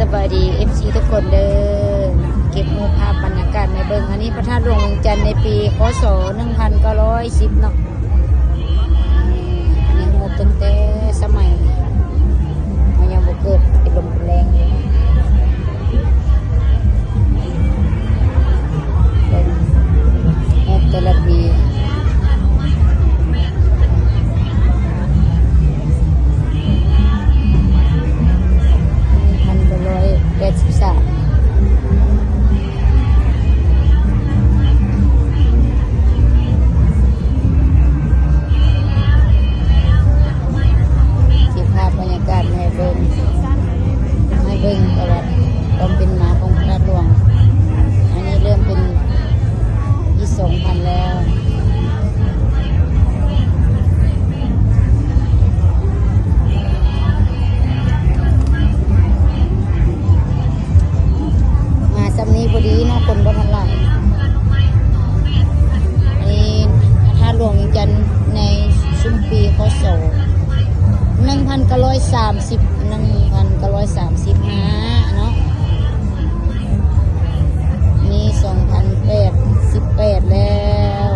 สบายดี FC ทุกคนเด้อเก็บมูภาพบรรยากาศในเบิงอันนี้พระธาตุหลวงเวียงจันทร์ในปีคศ1910เนาะอันนี้มูตั้งแต่สมัยมันยังบ่เกิดเป็นลมแรงมูแต่ละปีเบิ่งประวัติความเป็นมาของพระธาตุหลวงอันนี้เริ่มเป็นปี2000แล้วมาซ้ำนี้พอดีเนาะคนบ่ทันหลายอันนี้พระธาตุหลวงเวียงจันทร์ในช่วงปีคศ1935เนาะนี่2018แล้ว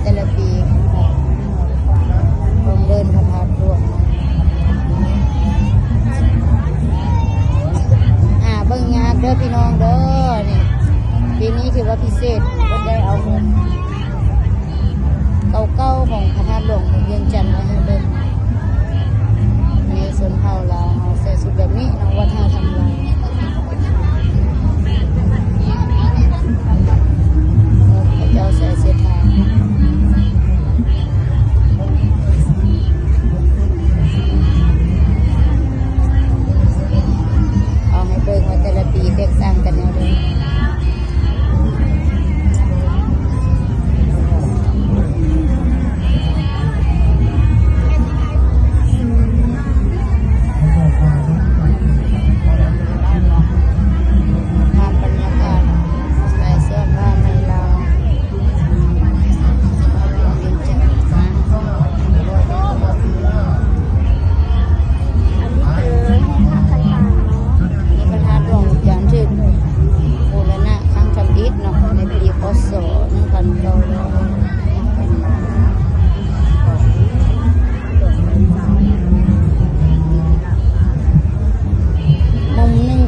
แต่ละปีลงเดินพระธาตุหลวงเบิ่งงานเด้อพี่น้องเด้อนี่ปีนี้ถือว่าพิเศษก็ได้เอาเงินเก่าๆของพระธาตุหลวงเวียงจันทร์มาให้เบิ่งในส่วนเฮาลาวเฮาใส่ชุดแบบนี้เนาะวัฒนธรรมลาวพระเจ้าใส่เสื้อผ้าเอาให้เบิ่งว่าแต่ละปีแตกต่างกันแนวใด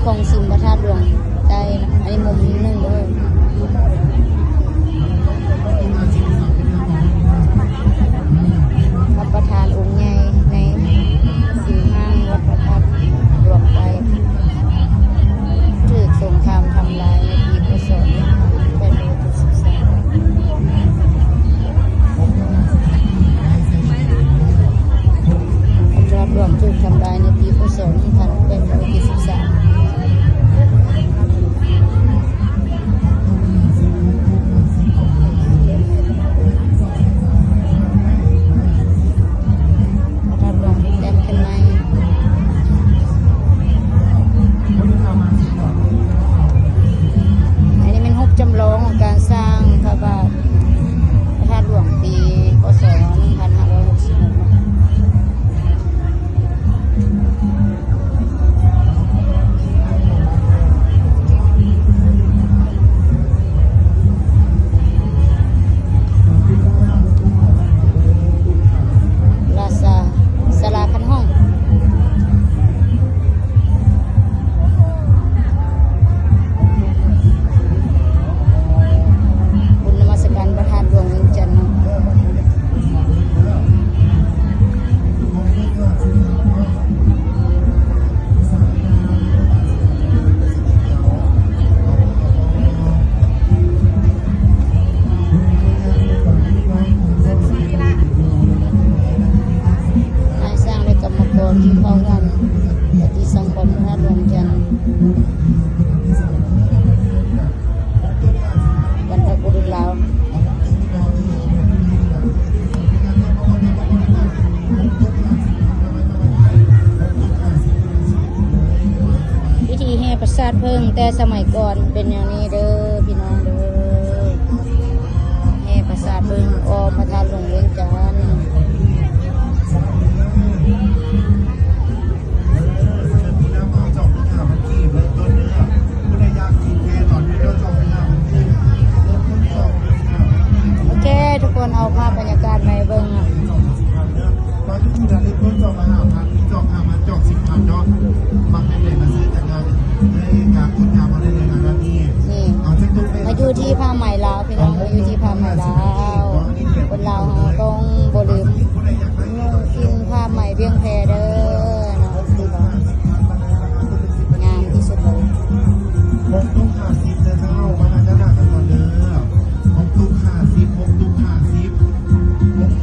ของสิมพระธาตุหลวงได้นะอันนี้มุมนึงเลยพระประธานองค์ใหญ่ในสิมห้างวัดพระธาตุหลวงไปถูกสงครามทำลายในปีพ.ศ. 2513พระธาตุหลวงถูกทำลายในปีพ.ศ. 2513จำลองของการสร้างพระบาทพระธาตุหลวงปีพ.ศ. 2566ราชาศาลาคันห้องที่เข้างานปฏิสังขรณ์พระธาตุหลวงจันทร์บรรพบุรุษลาวพิธีแห่ประสาทเพิ่งแต่สมัยก่อนเป็นอย่างนี้เด้อพี่น้องเด้อแห่ประสาทเพิ่งออกพระธาตุหลวงเวียงจันทร์ งบ่ลืมนุ่งอินผ้าใหม่เพียงแพเด้อเนาะพี่น้องงามที่สุดเลย หกตุ้งขาซิปเจ้ามาทางด้านหน้ากันก่อนเด้อหกตุ้งขาซิปหกตุ้งขาซิป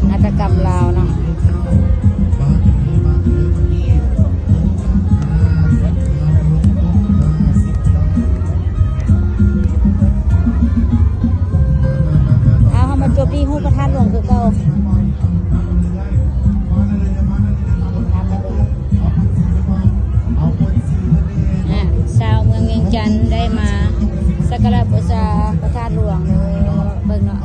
นาฏกรรมลาวเนาะ เจ้าบ้านนี้บ้านนี้บ้านนี้หกตุ้งขาซิปหกตุ้งขาซิปเจ้า เอาเข้ามาจบที่หูประธานหลวงคือเก่าชาวเมืองเวียงจันทน์ได้มาสักการะบูชาพระธาตุหลวงเลยเบิ่งเนาะ